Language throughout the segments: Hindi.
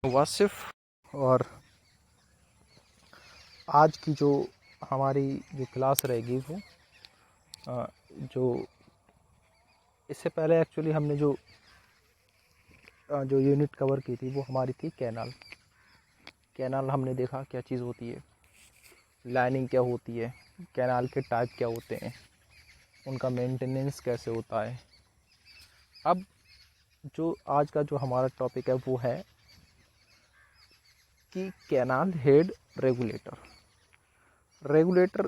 वासिफ। और आज की जो हमारी जो क्लास रहेगी वो जो इससे पहले एक्चुअली हमने जो यूनिट कवर की थी वो हमारी थी कैनाल हमने देखा क्या चीज़ होती है, लाइनिंग क्या होती है, कैनाल के टाइप क्या होते हैं, उनका मेंटेनेंस कैसे होता है। अब जो आज का जो हमारा टॉपिक है वो है कि कैनाल हेड रेगुलेटर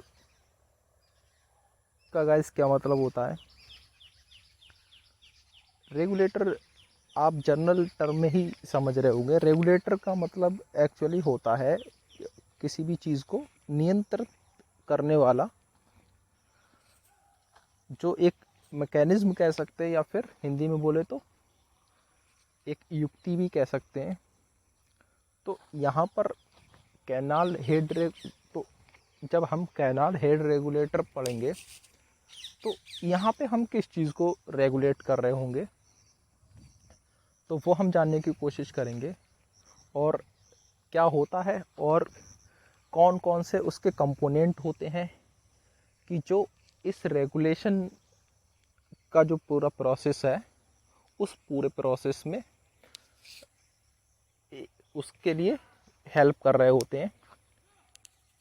का गाइस क्या मतलब होता है। रेगुलेटर आप जनरल टर्म में ही समझ रहे होंगे। रेगुलेटर का मतलब एक्चुअली होता है किसी भी चीज़ को नियंत्रित करने वाला, जो एक मैकेनिज्म कह सकते हैं या फिर हिंदी में बोले तो एक युक्ति भी कह सकते हैं। तो यहाँ पर कैनाल हेड तो जब हम कैनाल हेड रेगुलेटर पढ़ेंगे तो यहाँ पे हम किस चीज़ को रेगुलेट कर रहे होंगे तो वो हम जानने की कोशिश करेंगे, और क्या होता है और कौन कौन से उसके कंपोनेंट होते हैं कि जो इस रेगुलेशन का जो पूरा प्रोसेस है उस पूरे प्रोसेस में उसके लिए हेल्प कर रहे होते हैं।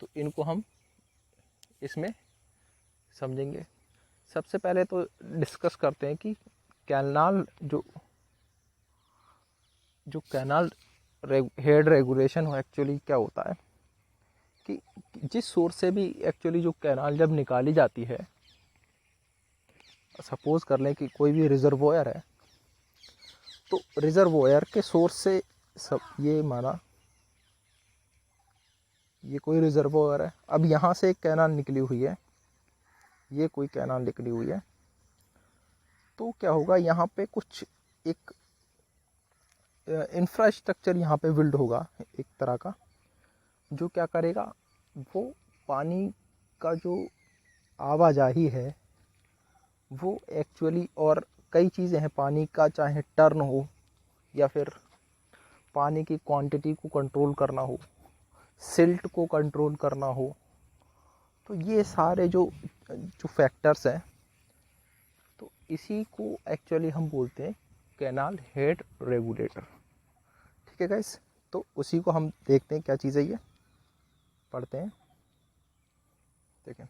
तो इनको हम इसमें समझेंगे। सबसे पहले तो डिस्कस करते हैं कि कैनाल जो कैनाल हेड रेगुलेशन हो एक्चुअली क्या होता है कि जिस सोर्स से भी एक्चुअली जो कैनाल जब निकाली जाती है, सपोज कर लें कि कोई भी रिजर्वोयर है, तो रिजर्वोयर के सोर्स से सब ये माना ये कोई रिजर्वोयर है। अब यहाँ से एक कैनाल निकली हुई है, ये कोई कैनाल निकली हुई है, तो क्या होगा यहाँ पे कुछ एक इंफ्रास्ट्रक्चर यहाँ पे बिल्ड होगा एक तरह का, जो क्या करेगा, वो पानी का जो आवाजाही है वो एक्चुअली, और कई चीज़ें हैं पानी का, चाहे टर्न हो या फिर पानी की क्वांटिटी को कंट्रोल करना हो, सिल्ट को कंट्रोल करना हो, तो ये सारे जो फैक्टर्स हैं, तो इसी को एक्चुअली हम बोलते हैं कैनाल हेड रेगुलेटर। ठीक है गाइस, तो उसी को हम देखते हैं क्या चीज़ है, ये पढ़ते हैं। देखें,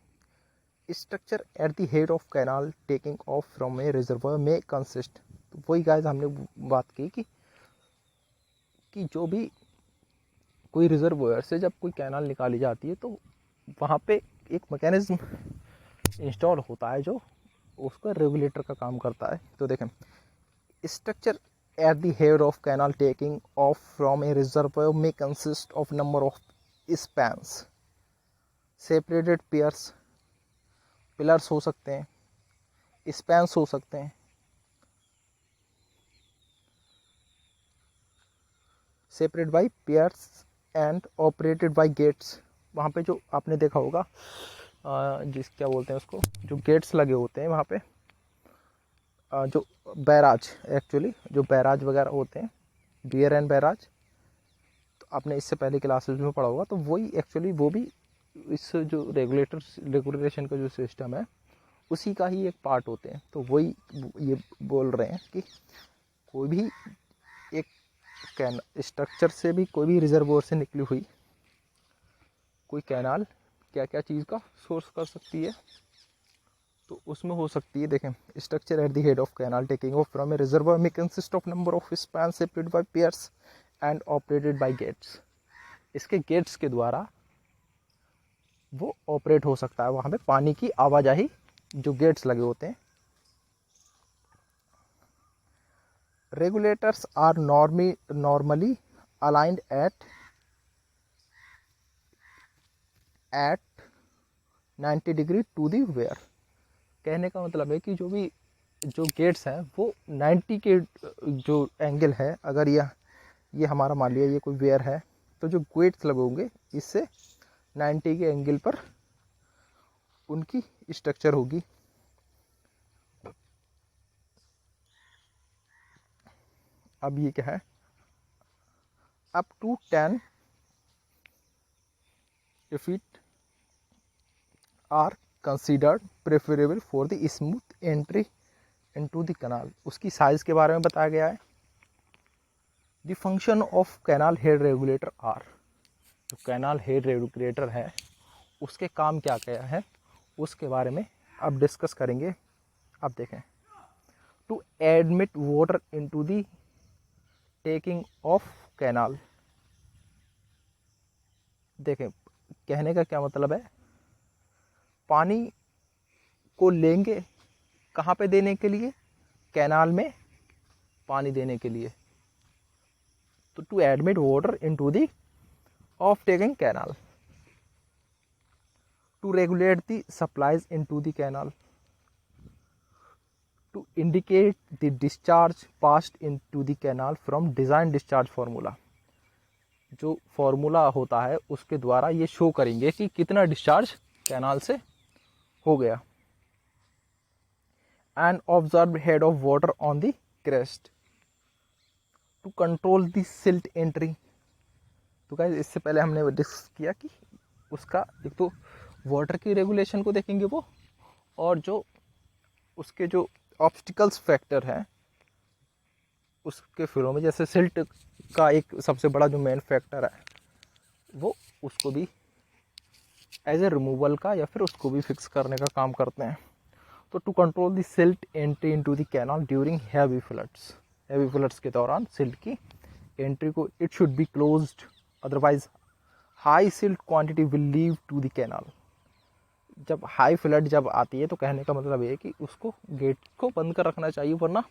structure at the head of canal taking off from A reservoir में कंसिस्ट। तो वही गाइस हमने बात की कि जो भी कोई रिजर्वोयर से जब कोई कैनाल निकाली जाती है तो वहाँ पे एक मैकेनिज्म इंस्टॉल होता है जो उसका रेगुलेटर का काम करता है। तो देखें, structure at the head of canal taking off from a reservoir में consist of number of spans, separated pillars हो सकते हैं, स्पैन्स हो सकते हैं, separate by piers and operated by gates. वहाँ पे जो आपने देखा होगा जिस क्या बोलते हैं उसको, जो गेट्स लगे होते हैं वहाँ पे, जो बैराज, एक्चुअली जो बैराज वगैरह होते हैं, बियर एंड बैराज, तो आपने इससे पहले क्लासेस में पढ़ा होगा। तो वही एक्चुअली वो भी इस जो रेगुलेशन का जो सिस्टम है उसी का ही एक पार्ट होते हैं। तो वही ये बोल रहे हैं कि कोई भी एक स्ट्रक्चर से भी, कोई भी रिजर्वोयर से निकली हुई कोई कैनाल क्या क्या चीज़ का सोर्स कर सकती है, तो उसमें हो सकती है। देखें, structure at the head of canal taking off from a reservoir में consist of number of span separated by piers and operated by gates. इसके गेट्स के द्वारा वो ऑपरेट हो सकता है, वहाँ पे पानी की आवाजाही जो गेट्स लगे होते हैं। Regulators are normally aligned at 90 degree to the weir. कहने का मतलब है कि जो गेट्स हैं वो 90 के जो एंगल है, अगर ये हमारा मान लिया ये कोई वेयर है, तो जो गेट्स लगे होंगे इससे 90 के एंगल पर उनकी स्ट्रक्चर होगी। अब ये क्या है, up to 10 feet are considered preferable for the smooth entry into the canal। उसकी साइज़ के बारे में बताया गया है। The function of canal head regulator are, जो कैनाल हेड रेगुलेटर है उसके काम क्या क्या है उसके बारे में अब डिस्कस करेंगे। अब देखें, to admit water into the taking off canal. देखें, कहने का क्या मतलब है, पानी को लेंगे कहाँ पे देने के लिए, कैनाल में पानी देने के लिए। तो to admit water into the off taking canal, to regulate the supplies into the canal, to indicate the discharge passed into the canal from design discharge formula. जो फार्मूला होता है उसके द्वारा ये शो करेंगे कि कितना डिस्चार्ज कैनाल से हो गया। And observe head of water on the crest, to control the silt entry. तो गाइस, इससे पहले हमने डिस्कस किया कि उसका एक तो वाटर की रेगुलेशन को देखेंगे वो, और जो उसके जो ऑब्स्टिकल्स फैक्टर है उसके फ्लो में, जैसे सिल्ट का एक सबसे बड़ा जो मेन फैक्टर है वो उसको भी एज ए रिमूवल का या फिर उसको भी फिक्स करने का काम करते हैं। तो to control the silt entry into the canal during heavy floods, heavy floods के दौरान सिल्ट की एंट्री को it should be closed, otherwise high silt quantity will leave to the canal. जब हाई फ्लड जब आती है तो कहने का मतलब ये है कि उसको गेट को बंद कर रखना चाहिए, वरना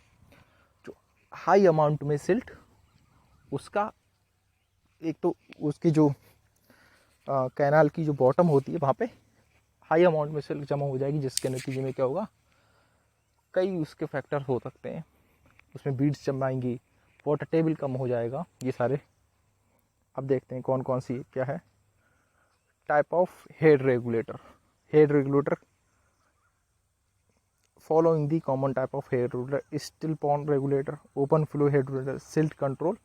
जो हाई अमाउंट में सिल्ट उसका एक तो उसकी जो कैनाल की जो बॉटम होती है वहाँ पे हाई अमाउंट में सिल्क जमा हो जाएगी, जिसके नतीजे में क्या होगा, कई उसके फैक्टर हो सकते हैं, उसमें बीड्स जमाएंगी, वाटर टेबल कम हो जाएगा, ये सारे। अब देखते हैं कौन कौन सी क्या है। Type of head regulator, head regulator following the common type of head regulator, still pond regulator, open flow head regulator, silt control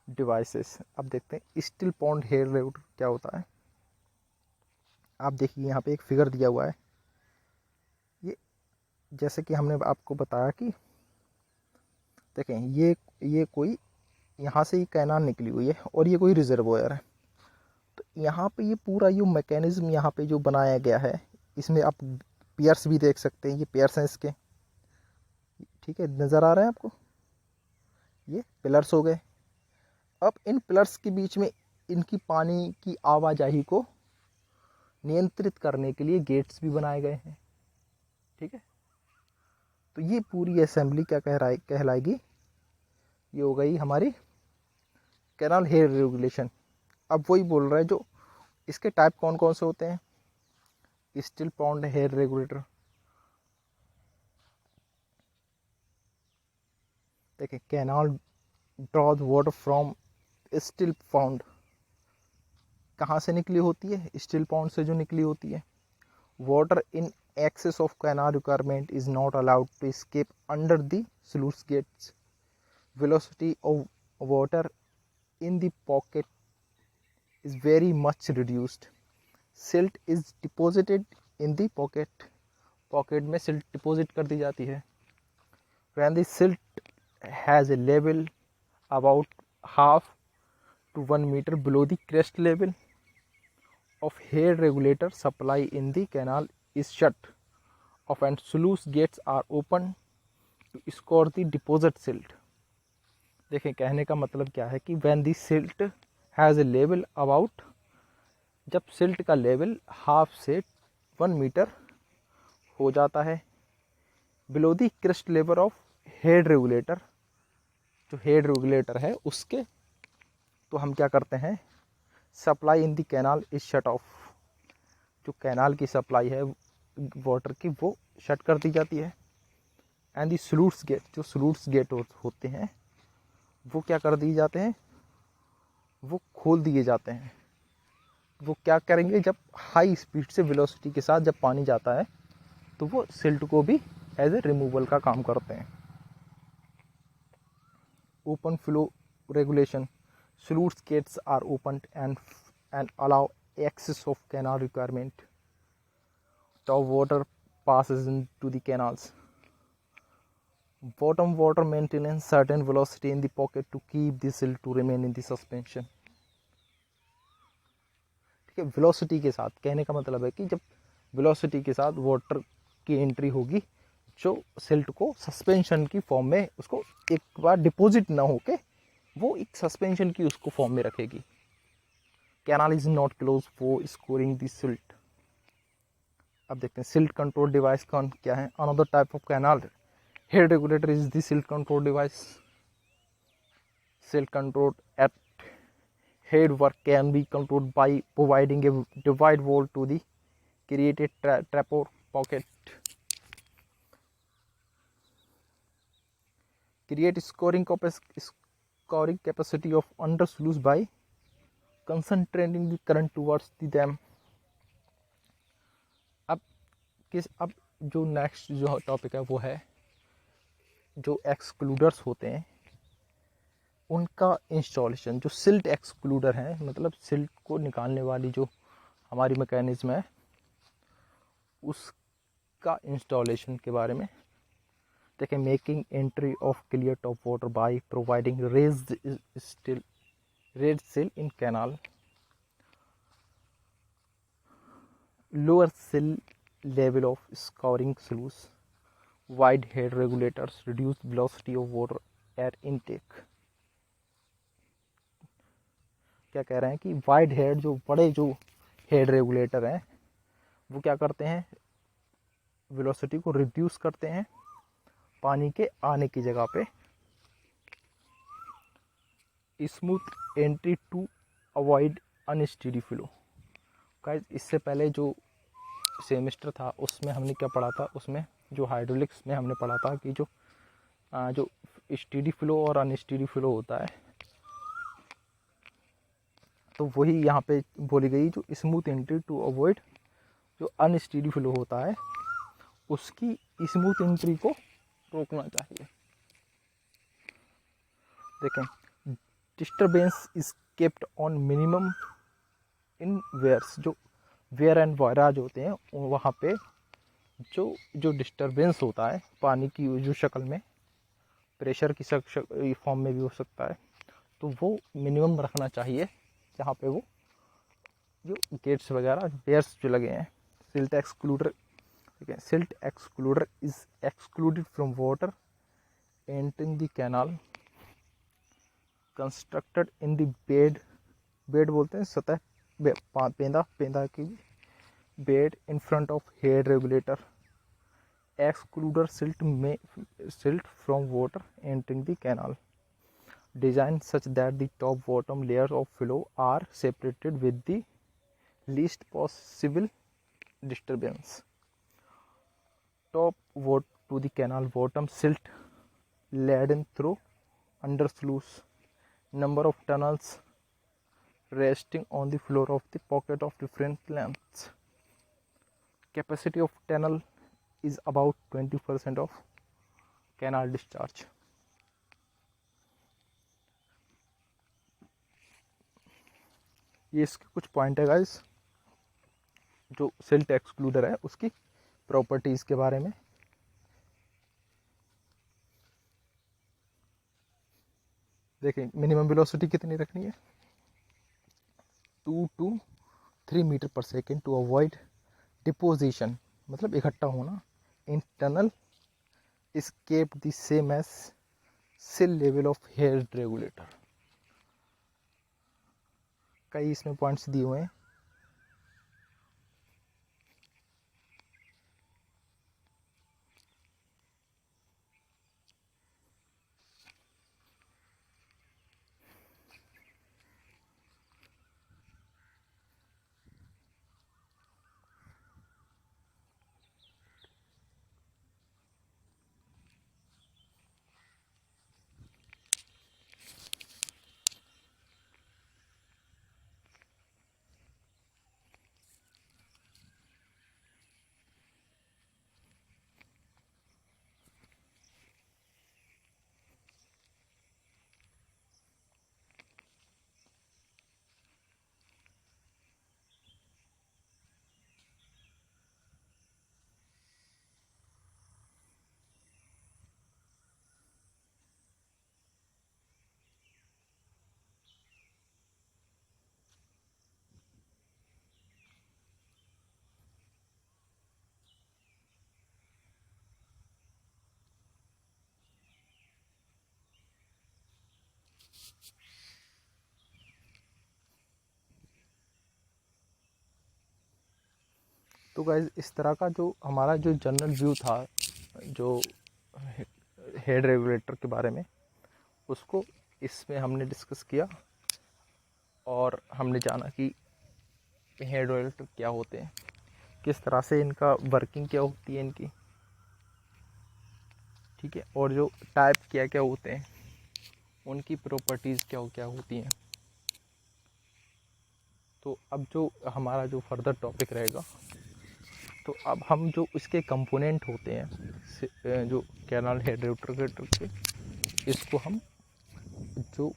devices। अब देखते हैं स्टिल पॉन्ड हेड रेगुलेटर क्या होता है। आप देखिए यहाँ पे एक फिगर दिया हुआ है, ये जैसे कि हमने आपको बताया कि देखें ये कोई यहाँ से ही कैनाल निकली हुई है और ये कोई रिजर्वोयर है। तो यहाँ पे ये पूरा ये मैकेनिज्म यहाँ पे जो बनाया गया है, इसमें आप पियर्स भी देख सकते हैं, ये पियर्स हैं इसके, ठीक है, नज़र आ रहे हैं आपको, ये पिलर्स हो गए। अब इन पिलर्स के बीच में इनकी पानी की आवाजाही को नियंत्रित करने के लिए गेट्स भी बनाए गए हैं, ठीक है। तो ये पूरी असेंबली क्या कहलाएगी, ये हो गई हमारी कैनाल हेड रेगुलेशन। अब वही बोल रहा है जो इसके टाइप कौन कौन से होते हैं। स्टिल पॉन्ड हेड रेगुलेटर, देखिए canal draws water from still pond, कहाँ से निकली होती है, स्टिल पॉन्ड से जो निकली होती है। Water in excess of canal requirement is not allowed to escape under the sluice gates। velocity of water in the pocket is very much reduced। silt is deposited in the pocket, pocket में silt deposit कर दी जाती है। when the silt has a level about half to 1 meter below the crest level of head regulator, supply in the canal is shut off and sluice gates are open to escort the deposit silt। देखें, कहने का मतलब क्या है कि when the silt has a level about, जब सिल्ट का लेवल हाफ से 1 मीटर हो जाता है below the crest level of head regulator, जो हेड रेगुलेटर है उसके, तो हम क्या करते हैं, supply in the canal is shut off, जो कैनाल की सप्लाई है वाटर की वो शट कर दी जाती है। एंड दी स्लूट्स गेट, जो स्लूट्स गेट होते हैं वो क्या कर दिए जाते हैं, वो खोल दिए जाते हैं। वो क्या करेंगे, जब हाई स्पीड से वेलोसिटी के साथ जब पानी जाता है तो वो सिल्ट को भी एज ए रिमूवल का काम करते हैं। Open flow regulation, sluice gates are opened and allow access of canal requirement. Top water passes into the canals. Bottom water maintains certain velocity in the pocket to keep the silt to remain in the suspension. ठीक है, वेलोसिटी के साथ, कहने का मतलब है कि जब वेलोसिटी के साथ वाटर की एंट्री होगी, जो सिल्ट को सस्पेंशन की फॉर्म में उसको एक बार डिपॉजिट ना होके वो एक सस्पेंशन की उसको फॉर्म में रखेगी. Canal is not close for scoring the silt. अब देखते हैं सिल्ट कंट्रोल डिवाइस कौन क्या है. Another type of canal head regulator is the silt control device. Silt control at head work can be controlled by providing a divide valve to the created trapdoor pocket. Create scoring capacity of under sluice by concentrating the current towards the dam. अब जो नेक्स्ट जो टॉपिक है वो है जो एक्सक्लूडर्स होते हैं उनका इंस्टॉलेशन. जो सिल्ट एक्सक्लूडर है, मतलब सिल्ट को निकालने वाली जो हमारी मैकेनिज्म है उसका इंस्टॉलेशन के बारे में देखें. Making entry of clear top water by providing raised सिल इन कैनाल. लोअर सिल level of scoring sluice. Wide head regulators reduce velocity of water air intake. क्या कह रहे हैं कि वाइड हेड, जो बड़े जो हेड रेगुलेटर हैं वो क्या करते हैं, वेलोसिटी को रिड्यूस करते हैं पानी के आने की जगह पे. Smooth entry to avoid unsteady flow. Guys, इससे पहले जो सेमेस्टर था उसमें हमने क्या पढ़ा था, उसमें जो हाइड्रोलिक्स में हमने पढ़ा था कि जो स्टेडी फ्लो और अनस्टेडी फ्लो होता है, तो वही यहाँ पे बोली गई. जो स्मूथ एंट्री टू अवॉइड जो अनस्टेडी फ्लो होता है उसकी स्मूथ एंट्री को रोकना चाहिए. देखें, disturbance is kept on minimum in weirs. जो वेयर एंड वॉराज होते हैं वहाँ पे जो डिस्टर्बेंस होता है पानी की जो शक्ल में, प्रेशर की फॉर्म में भी हो सकता है, तो वो मिनिमम रखना चाहिए जहाँ पे वो जो गेट्स वगैरह वेयर्स जो लगे हैं. सिल्ट एक्सक्लूडर, ठीक है. Silt excluder is excluded from water entering the canal constructed in the bed. Bed बोलते हैं सतह, पेंदा की bed in front of head regulator. Excluder silt from water entering the canal. Designed such that the top bottom layers of flow are separated with the least possible disturbance. Top water to the canal bottom silt laden through under sluice. Number of tunnels resting on the floor of the pocket of different lengths. Capacity of tunnel is about 20% of canal discharge. ये इसके कुछ पॉइंट है गाइस जो सिल्ट एक्सक्लूडर है उसकी प्रॉपर्टीज़ के बारे में. देखें, मिनिमम वेलोसिटी कितनी रखनी है, 2 to 3 मीटर पर सेकेंड टू अवॉइड डिपोजिशन, मतलब इकट्ठा होना इन tunnel escape the same as sill level of head regulator. कई इसमें पॉइंट्स दिए हुए हैं. तो गाइस इस तरह का जो हमारा जो जनरल व्यू था जो हेड रेगुलेटर के बारे में, उसको इसमें हमने डिस्कस किया और हमने जाना कि हेड रेगुलेटर क्या होते हैं, किस तरह से इनका वर्किंग क्या होती है इनकी, ठीक है, और जो टाइप क्या क्या होते हैं, उनकी प्रॉपर्टीज़ क्या क्या होती हैं। तो अब जो हमारा जो फर्दर टॉपिक रहेगा, तो अब हम जो इसके कंपोनेंट होते हैं जो कैनाल हेड रेगुलेटर के, इसको हम जो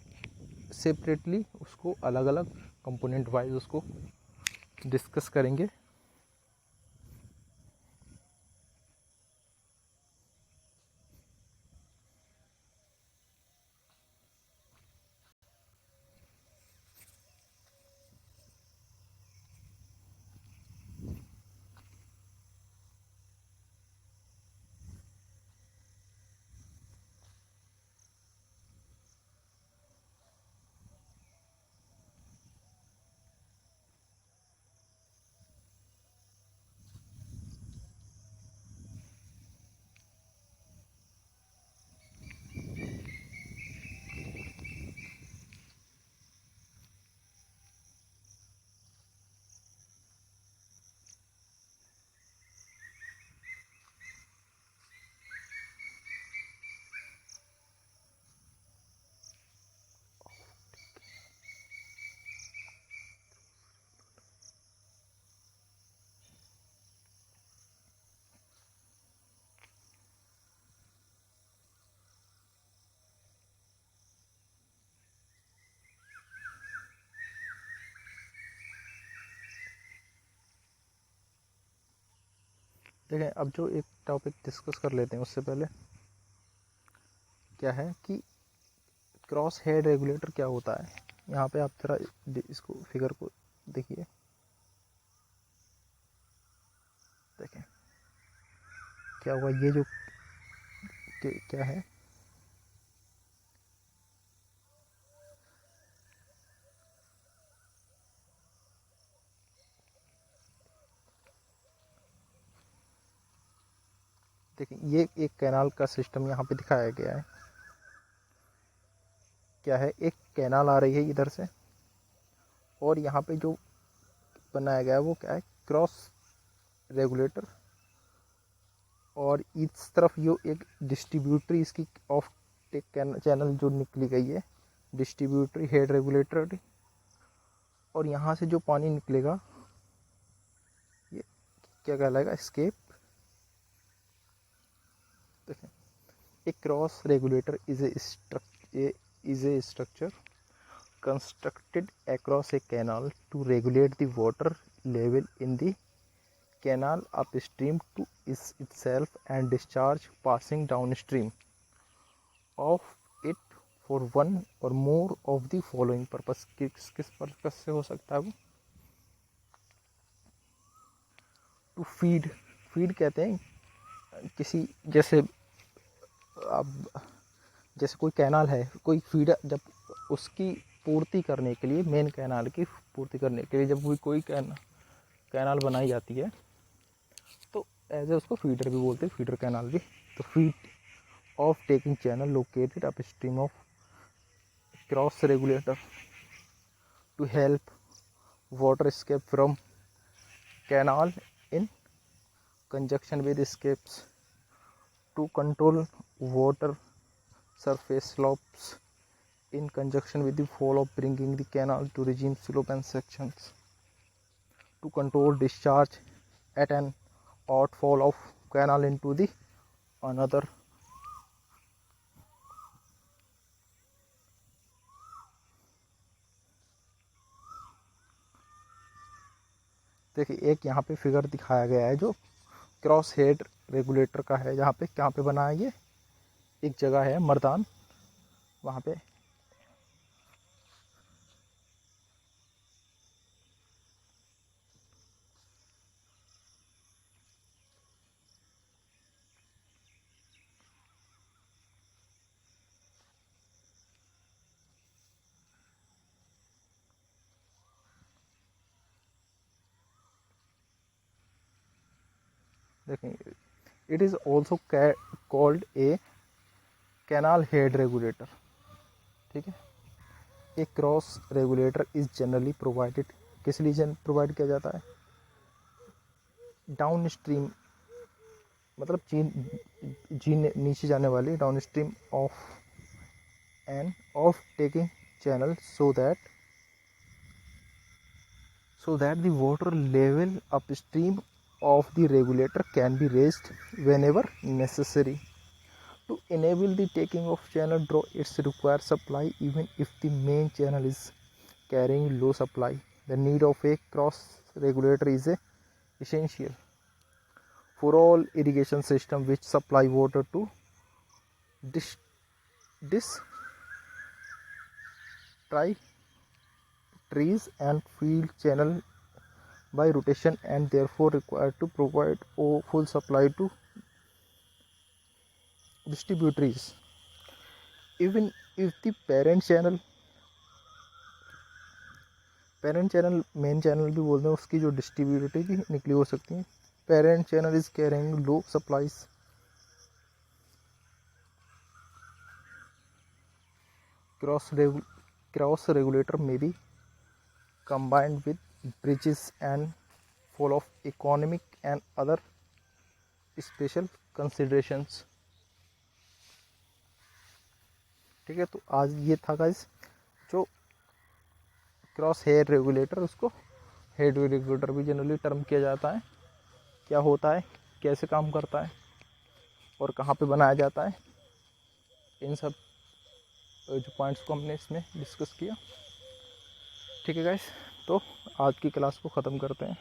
सेपरेटली उसको अलग अलग कंपोनेंट वाइज उसको डिस्कस करेंगे। देखें, अब जो एक टॉपिक डिस्कस कर लेते हैं उससे पहले क्या है कि क्रॉस हेड रेगुलेटर क्या होता है। यहाँ पे आप जरा इसको फिगर को देखिए, देखें क्या हुआ, ये जो क्या है, देखें ये एक कैनाल का सिस्टम यहाँ पे दिखाया गया है। क्या है, एक कैनाल आ रही है इधर से, और यहाँ पे जो बनाया गया है वो क्या है, क्रॉस रेगुलेटर, और इस तरफ यो एक डिस्ट्रीब्यूटरी इसकी ऑफ टेक चैनल जो निकली गई है, डिस्ट्रीब्यूटरी हेड रेगुलेटर, और यहाँ से जो पानी निकलेगा ये क्या कहलाएगा, स्केप। देखें, a cross regulator is a structure constructed across a canal to regulate the water level in the canal upstream to itself and discharge passing downstream of it for one or more of the following purpose। किस पर्पस से हो सकता है वो, टू फीड कहते हैं किसी, जैसे अब जैसे कोई कैनाल है, कोई फीडर, जब उसकी पूर्ति करने के लिए, मेन कैनाल की पूर्ति करने के लिए जब कोई कैनाल बनाई जाती है तो एज ए उसको फीडर भी बोलते हैं, फीडर कैनाल भी। तो feed off taking channel located upstream of cross regulator to help water escape from canal in conjunction with escapes to control water surface slopes in conjunction with the fall of bringing the canal to regime slope and sections to control discharge at an outfall of canal into the another। देखिए एक यहाँ पे फिगर दिखाया गया है जो क्रॉस हेड रेगुलेटर का है, जहाँ पे कहाँ पे बना है, ये एक जगह है मर्दान, वहाँ पे देखेंगे। It is also called a canal head regulator, ठीक है। A cross regulator is generally provided, किस लिए प्रोवाइड किया जाता है, डाउन स्ट्रीम, मतलब नीचे जाने वाली downstream of an off taking channel, so that the water level upstream of the regulator can be raised whenever necessary. To enable the taking of channel draw, it requires supply even if the main channel is carrying low supply. The need of a cross regulator is essential for all irrigation system which supply water to trees and field channel by rotation, and therefore required to provide full supply to distributaries. Even if the parent channel main channel भी बोलते हैं, उसकी जो डिस्ट्रीब्यूटरी भी निकली हो सकती है, parent channel is carrying low supplies, cross regulator may be combined with bridges and full of economic and other special considerations, ठीक है। तो आज ये था गाइस जो क्रॉस हेड रेगुलेटर, उसको हेड रेगुलेटर भी जनरली टर्म किया जाता है, क्या होता है, कैसे काम करता है और कहाँ पे बनाया जाता है, इन सब जो पॉइंट्स को हमने इसमें डिस्कस किया, ठीक है गाइस। तो आज की क्लास को ख़त्म करते हैं।